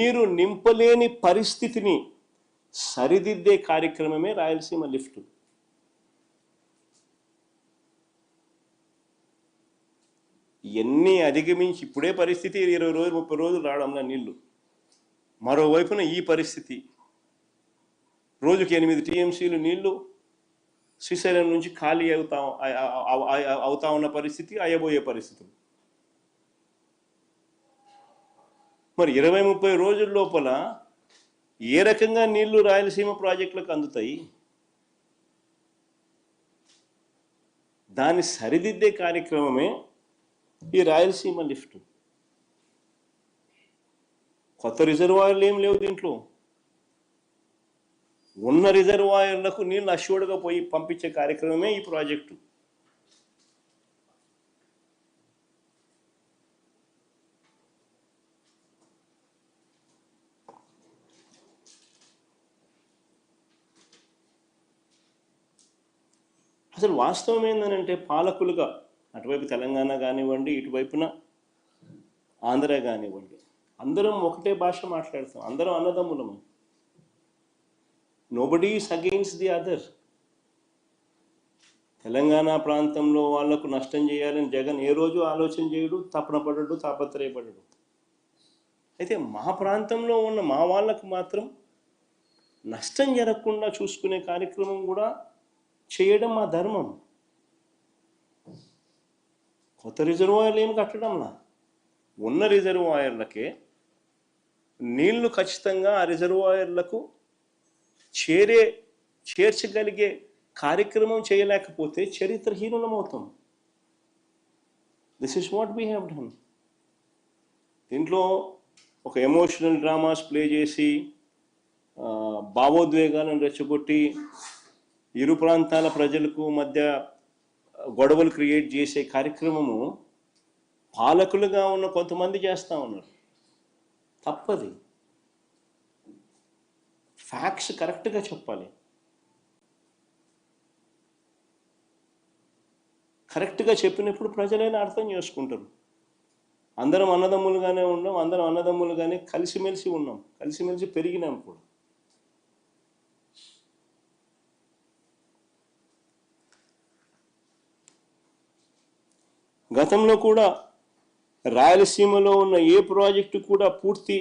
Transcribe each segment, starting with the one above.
నీరు నింపలేని పరిస్థితిని సరిదిద్దే కార్యక్రమమే రాయలసీమ లిఫ్ట్. ఎన్ని అధిగమించి ఇప్పుడే పరిస్థితి 20 రోజులు 30 రోజులు రావడంలో నీళ్లు, మరోవైపున ఈ పరిస్థితి రోజుకి 8 టీఎంసీలు నీళ్లు శ్రీశైలం నుంచి ఖాళీ అవుతా ఉన్న పరిస్థితి, అయ్యబోయే పరిస్థితులు. మరి 20-30 రోజుల లోపల ఏ రకంగా నీళ్లు రాయలసీమ ప్రాజెక్టులకు అందుతాయి? దాన్ని సరిదిద్దే కార్యక్రమమే ఈ రాయలసీమ లిఫ్ట్. కొత్త రిజర్వాయర్లు ఏం లేవు దీంట్లో. ఉన్న రిజర్వాయర్లకు నీళ్ళు అష్యూర్డ్గా పోయి పంపించే కార్యక్రమమే ఈ ప్రాజెక్టు. అసలు వాస్తవం ఏంటంటే పాలకులుగా అటువైపు తెలంగాణ కానివ్వండి, ఇటువైపున ఆంధ్ర కానివ్వండి, అందరం ఒకటే భాష మాట్లాడతాం, అందరం అన్నదమ్ములము. Nobody is against the other. Telangana ప్రాంతంలో వాళ్లకు నష్టం చేయాలని జగన్ ఏ రోజు ఆలోచన చేయడు, తపన పడడు, తాపత్రయపడడు. అయితే మా ప్రాంతంలో ఉన్న మా వాళ్ళకు మాత్రం నష్టం జరగకుండా చూసుకునే కార్యక్రమం కూడా చేయడం మా ధర్మం. కొత్త రిజర్వాయర్లు ఏమి కట్టడంలా, ఉన్న రిజర్వాయర్లకే నీళ్లు ఖచ్చితంగా ఆ రిజర్వాయర్లకు చేర్చగలిగే కార్యక్రమం చేయలేకపోతే చరిత్రహీనులమవుతాం. This is what we have done. దీంట్లో ఒక ఎమోషనల్ డ్రామాస్ ప్లే చేసి భావోద్వేగాలను రెచ్చగొట్టి ఇరు ప్రాంతాల ప్రజలకు మధ్య గొడవలు క్రియేట్ చేసే కార్యక్రమము పాలకులుగా ఉన్న కొంతమంది చేస్తూ ఉన్నారు. తప్పది. ఫ్యాక్ట్స్ కరెక్ట్గా చెప్పాలి. కరెక్ట్గా చెప్పినప్పుడు ప్రజలైనా అర్థం చేసుకుంటారు. అందరం అన్నదమ్ములుగానే ఉన్నాం, అందరం అన్నదమ్ములుగానే కలిసిమెలిసి ఉన్నాం, కలిసిమెలిసి పెరిగినాం కూడా. గతంలో కూడా రాయలసీమలో ఉన్న ఏ ప్రాజెక్టు కూడా పూర్తి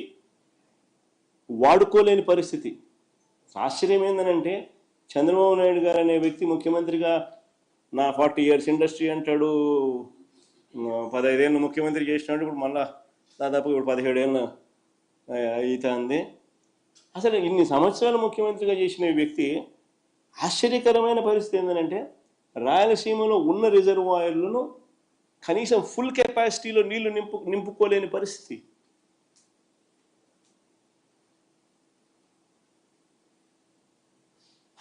వాడుకోలేని పరిస్థితి. ఆశ్చర్యం ఏంటంటే చంద్రబాబు నాయుడు గారు అనే వ్యక్తి ముఖ్యమంత్రిగా నా 40 years ఇండస్ట్రీ అంటాడు, 15 ఏళ్ళు ముఖ్యమంత్రి చేసినాడు, ఇప్పుడు మళ్ళా దాదాపు ఇప్పుడు 17 ఏళ్ళు అవుతుంది. అసలు ఇన్ని సంవత్సరాలు ముఖ్యమంత్రిగా చేసిన వ్యక్తి ఆశ్చర్యకరమైన పరిస్థితి ఏంటంటే రాయలసీమలో ఉన్న రిజర్వాయర్లను కనీసం ఫుల్ కెపాసిటీలో నీళ్లు నింపుకోలేని పరిస్థితి.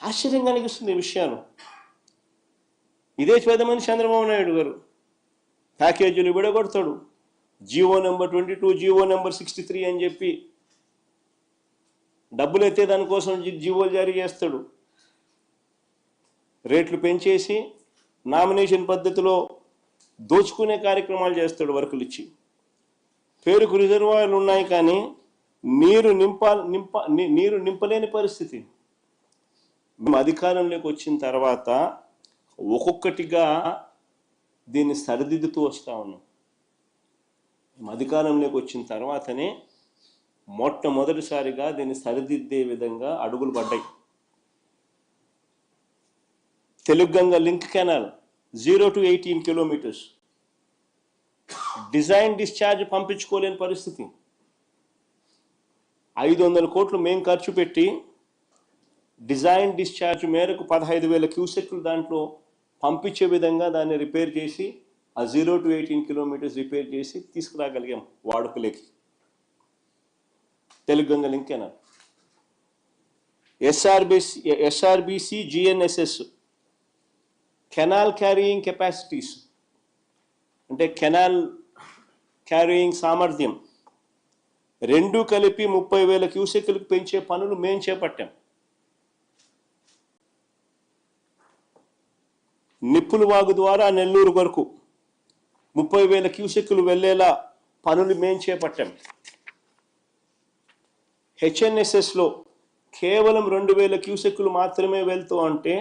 ఆశ్చర్యం కలిగిస్తుంది ఈ విషయాలు. ఇదే పేదమని చంద్రబాబు నాయుడు గారు ప్యాకేజీలు విడగొడతాడు, జీవో నెంబర్ 22, జీవో నెంబర్ 63 అని చెప్పి డబ్బులు ఎత్తే దానికోసం జీవోలు జారీ చేస్తాడు. రేట్లు పెంచేసి నామినేషన్ పద్ధతిలో దోచుకునే కార్యక్రమాలు చేస్తాడు వర్కులు ఇచ్చి. పేరుకు రిజర్వాయర్లు ఉన్నాయి కానీ నీరు నింపలేని పరిస్థితి. మేము అధికారంలోకి వచ్చిన తర్వాత ఒక్కొక్కటిగా దీన్ని సరిదిద్దుతూ వస్తూ ఉన్నాం. మేము అధికారంలోకి వచ్చిన తర్వాతనే మొట్టమొదటిసారిగా దీన్ని సరిదిద్దే విధంగా అడుగులు పడ్డాయి. Telugu Ganga link canal 0 to 18 kilometers design discharge పంపించుకోలేని పరిస్థితి. 500 కోట్లు మేము ఖర్చు పెట్టి డిజైన్ డిశ్చార్జ్ మేరకు 15,000 క్యూసెక్లు దాంట్లో పంపించే విధంగా దాన్ని రిపేర్ చేసి ఆ 0 to 18 kilometers రిపేర్ చేసి తీసుకురాగలిగాం వాడుకలోకి. Telugu Ganga link canal, SRBC GNSS canal carrying capacities అంటే కెనాల్ క్యారీయింగ్ సామర్థ్యం రెండు కలిపి 30,000 క్యూసెక్లకు పెంచే పనులు మేము చేపట్టాం. నిప్పుల వాగు ద్వారా నెల్లూరు వరకు 30,000 క్యూసెక్లు వెళ్లేలా పనులు మేము చేపట్టాం. హెచ్ఎన్ఎస్ఎస్లో కేవలం 2000 క్యూసెక్కులు మాత్రమే వెళ్తూ ఉంటే